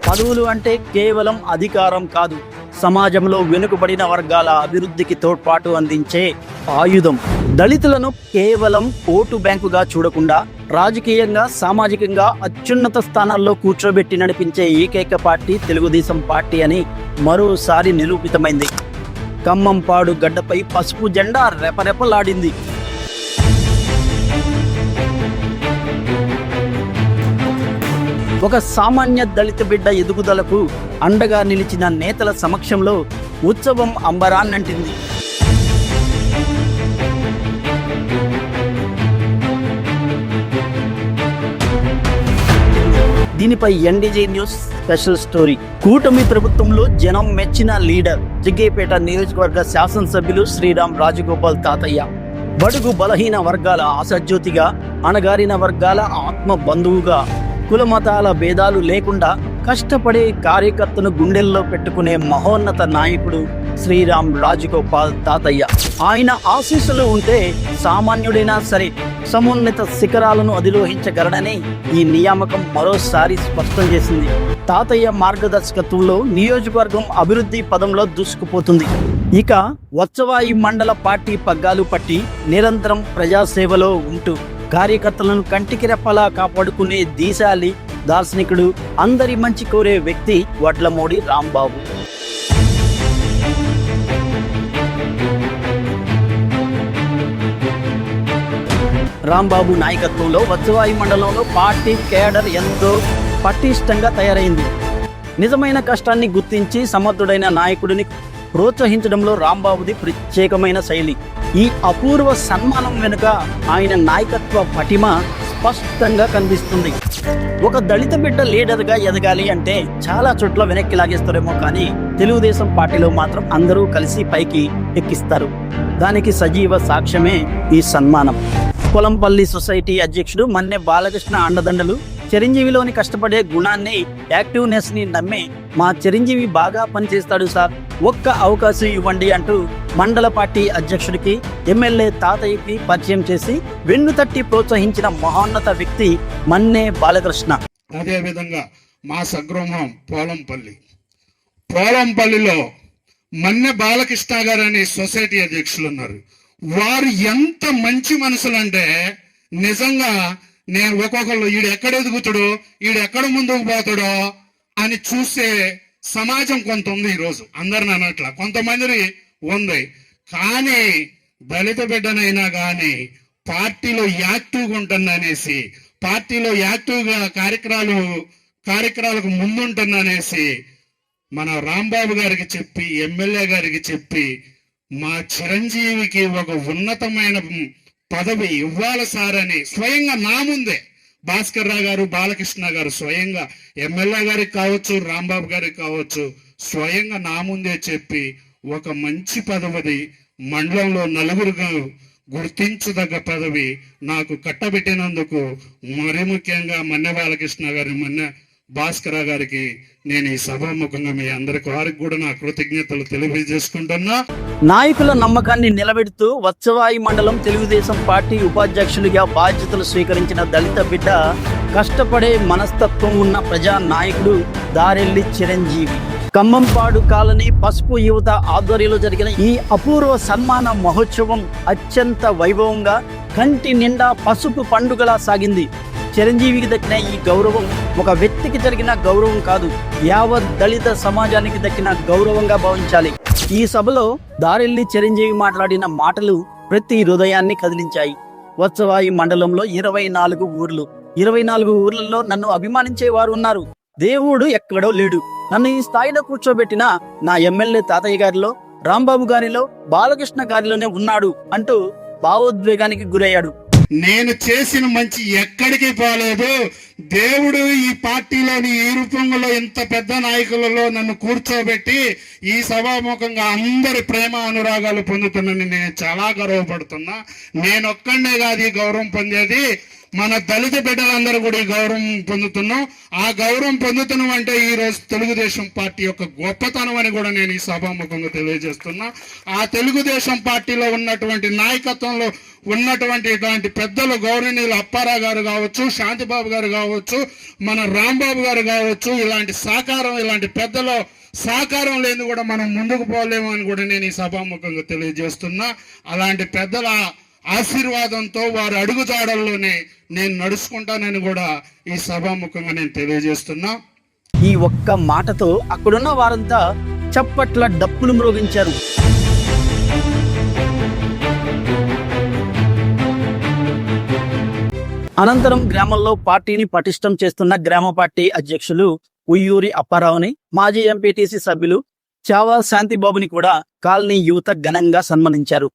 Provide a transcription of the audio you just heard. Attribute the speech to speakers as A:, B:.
A: పదవులు అంటే కేవలం అధికారం కాదు, సమాజంలో వెనుకబడిన వర్గాల అభివృద్ధికి తోడ్పాటు అందించే ఆయుధం. దళితులను కేవలం ఓటు బ్యాంకుగా చూడకుండా రాజకీయంగా, సామాజికంగా అత్యున్నత స్థానాల్లో కూర్చోబెట్టి నడిపించే ఏకైక పార్టీ తెలుగుదేశం పార్టీ అని మరోసారి నిరూపితమైంది. ఖమ్మంపాడు గడ్డపై పసుపు జెండా రెపరెపలాడింది. ఒక సామాన్య దళిత బిడ్డ ఎదుగుదలకు అండగా నిలిచిన నేతల సమక్షంలో ఉత్సవం అంబరాన్నంటింది. దీనిపై ఎన్డీజే న్యూస్ స్పెషల్ స్టోరీ. కూటమి ప్రభుత్వంలో జనం మెచ్చిన లీడర్ జగ్గయ్యపేట నియోజకవర్గ శాసనసభ్యులు శ్రీరామ్ రాజగోపాల్ తాతయ్య. బడుగు బలహీన వర్గాల ఆశాజ్యోతిగా, అణగారిన వర్గాల ఆత్మ బంధువుగా, కుల మతాల భేదాలు లేకుండా కష్టపడే కార్యకర్తను గుండెల్లో పెట్టుకునే మహోన్నత నాయకుడు శ్రీరామ్ రాజగోపాల్ తాతయ్య. ఆయన ఆశీస్సులు ఉంటే సామాన్యుడైనా సరే సమున్నత శిఖరాలను అధిరోహించగలడని ఈ నియామకం మరోసారి స్పష్టం చేసింది. తాతయ్య మార్గదర్శకత్వంలో నియోజకవర్గం అభివృద్ధి పదంలో దూసుకుపోతుంది. ఇక వత్సవాయి మండల పార్టీ పగ్గాలు పట్టి నిరంతరం ప్రజాసేవలో ఉంటూ కార్యకర్తలను కంటికి రెప్పలా కాపాడుకునే దీశాలి దార్శనికుడు, అందరి మంచి కోరే వ్యక్తి వడ్లమూడి రాంబాబు. రాంబాబు నాయకత్వంలో వత్సవాయి మండలంలో పార్టీ కేడర్ ఎంతో పటిష్టంగా తయారైంది. నిజమైన కష్టాన్ని గుర్తించి సమర్థుడైన నాయకుడిని ప్రోత్సహించడంలో రాంబాబుది ప్రత్యేకమైన శైలి. ఈ అపూర్వ సన్మానం వెనుక ఆయన నాయకత్వ పటిమ స్పష్టంగా కనిపిస్తుంది. ఒక దళిత బిడ్డ లీడర్గా ఎదగాలి అంటే చాలా చోట్ల వెనక్కి లాగేస్తారేమో, కానీ తెలుగుదేశం పార్టీలో మాత్రం అందరూ కలిసి పైకి ఎక్కిస్తారు. దానికి సజీవ సాక్ష్యమే ఈ సన్మానం. పొలంపల్లి సొసైటీ అధ్యక్షుడు మన్నె బాలకృష్ణ అండదండలు చిరంజీవిలోని కష్టపడే గుణాన్ని, యాక్టివ్నెస్ ని నమ్మి మా చిరంజీవి బాగా పనిచేస్తాడు సార్, ఒక్క అవకాశం ఇవ్వండి అంటూ మండల పార్టీ అధ్యక్షుడికి, ఎమ్మెల్యే తాతయ్యకి పరిచయం చేసి వెన్నుతట్టి ప్రోత్సహించిన మహోన్నత వ్యక్తి మన్నె బాలకృష్ణ.
B: అదేవిధంగా మా స్వగృహం పోలంపల్లిలో మన్నె బాలకృష్ణ గారు అనే సొసైటీ అధ్యక్షులు ఉన్నారు. వారు ఎంత మంచి మనుషులు అంటే నిజంగా నేను ఒక్కొక్కరు ఈడు ఎక్కడ ఎదుగుతాడో, ఈడు ఎక్కడ ముందుకు పోతాడో అని చూసే సమాజం కొంత ఉంది ఈరోజు. అందరిని అనట్లా, కొంతమంది ఉంది. కానీ దళిత బిడ్డనైనా కానీ పార్టీలో యాక్టివ్గా ఉంటుందనేసి, పార్టీలో యాక్టివ్గా కార్యక్రమాలకు ముందుంటుందనేసి మన రాంబాబు గారికి చెప్పి, ఎమ్మెల్యే గారికి చెప్పి, మా చిరంజీవికి ఒక ఉన్నతమైన పదవి ఇవ్వాలి సార్ అని స్వయంగా నా ముందే భాస్కర్ రావు గారు, బాలకృష్ణ గారు స్వయంగా ఎమ్మెల్యే గారికి కావచ్చు, రాంబాబు గారికి కావచ్చు, స్వయంగా నా ముందే చెప్పి ఒక మంచి పదవిది, మండలంలో నలుగురుగా గుర్తించదగ్గ పదవి నాకు కట్టబెట్టినందుకు మరి ముఖ్యంగా మన్నె బాలకృష్ణ గారి, మన్నె భాస్కర్ గారికి నేను ఈ సభాముఖంగా మీ అందరికి వారికి కూడా నా కృతజ్ఞతలు తెలియజేసుకుంటున్నా.
A: నాయకుల నమ్మకాన్ని నిలబెడుతూ వత్సవాయి మండలం తెలుగుదేశం పార్టీ ఉపాధ్యక్షుడిగా బాధ్యతలు స్వీకరించిన దళిత బిడ్డ, కష్టపడే మనస్తత్వం ఉన్న ప్రజా నాయకుడు దారెల్లి చిరంజీవి. ఖమ్మంపాడు కాలనీ పసుపు యువత ఆధ్వర్యంలో జరిగిన ఈ అపూర్వ సన్మాన మహోత్సవం అత్యంత వైభవంగా కంటి నిండా పసుపు పండుగలా సాగింది. చిరంజీవికి దక్కిన ఈ గౌరవం ఒక వ్యక్తికి జరిగిన గౌరవం కాదు, యావత్ దళిత సమాజానికి దక్కిన గౌరవంగా భావించాలి. ఈ సభలో దారెల్లి చిరంజీవి మాట్లాడిన మాటలు ప్రతి హృదయాన్ని కదిలించాయి. వత్సవాయి మండలంలో 24 ఊర్లలో నన్ను అభిమానించే వారు ఉన్నారు. దేవుడు ఎక్కడో లేడు. నన్ను ఈ స్థాయిలో కూర్చోబెట్టిన నా ఎమ్మెల్యే తాతయ్య గారిలో, రాంబాబు గారిలో, బాలకృష్ణ గారిలోనే ఉన్నాడు అంటూ భావోద్వేగానికి గురయ్యాడు.
B: నేను చేసిన మంచి ఎక్కడికి పోలేదు. దేవుడు ఈ పార్టీలోని ఈ రూపంలో ఇంత పెద్ద నాయకులలో నన్ను కూర్చోబెట్టి ఈ సభాముఖంగా అందరి ప్రేమ అనురాగాలు పొందుతున్నానని నేను చాలా గర్వపడుతున్నా. నేనొక్కడే కాదు ఈ గౌరవం పొందేది, మన దళిత బిడ్డలందరూ కూడా ఈ గౌరవం పొందుతున్నాం. ఆ గౌరవం పొందుతున్నాం అంటే ఈ రోజు తెలుగుదేశం పార్టీ యొక్క గొప్పతనం అని కూడా నేను ఈ సభాముఖంగా తెలియజేస్తున్నా. ఆ తెలుగుదేశం పార్టీలో ఉన్నటువంటి నాయకత్వంలో ఉన్నటువంటి ఇలాంటి పెద్దలు గౌరవనీయులు అప్పారావు గారు కావచ్చు, శాంతిబాబు గారు కావచ్చు, మన రాంబాబు గారు కావచ్చు, ఇలాంటి పెద్దలు సహకారం లేని కూడా మనం ముందుకు పోలేము అని కూడా నేను ఈ సభాముఖంగా తెలియజేస్తున్నా. అలాంటి పెద్దల ఆశీర్వాదంతో వారి అడుగుజాడల్లోనే నేను నడుచుకుంటానని కూడా ఈ సభాముఖంగా నేను తెలియజేస్తున్నా.
A: ఈ ఒక్క మాటతో అక్కడున్న వారంతా చప్పట్ల డప్పులు మ్రోగించారు. అనంతరం గ్రామంలో పార్టీని పటిష్టం చేస్తున్న గ్రామ పార్టీ అధ్యక్షులు ఉయ్యూరి అప్పారావుని, మాజీ ఎంపీటీసీ సభ్యులు చావా శాంతిబాబుని కూడా కాలనీ యువత ఘనంగా సన్మానించారు.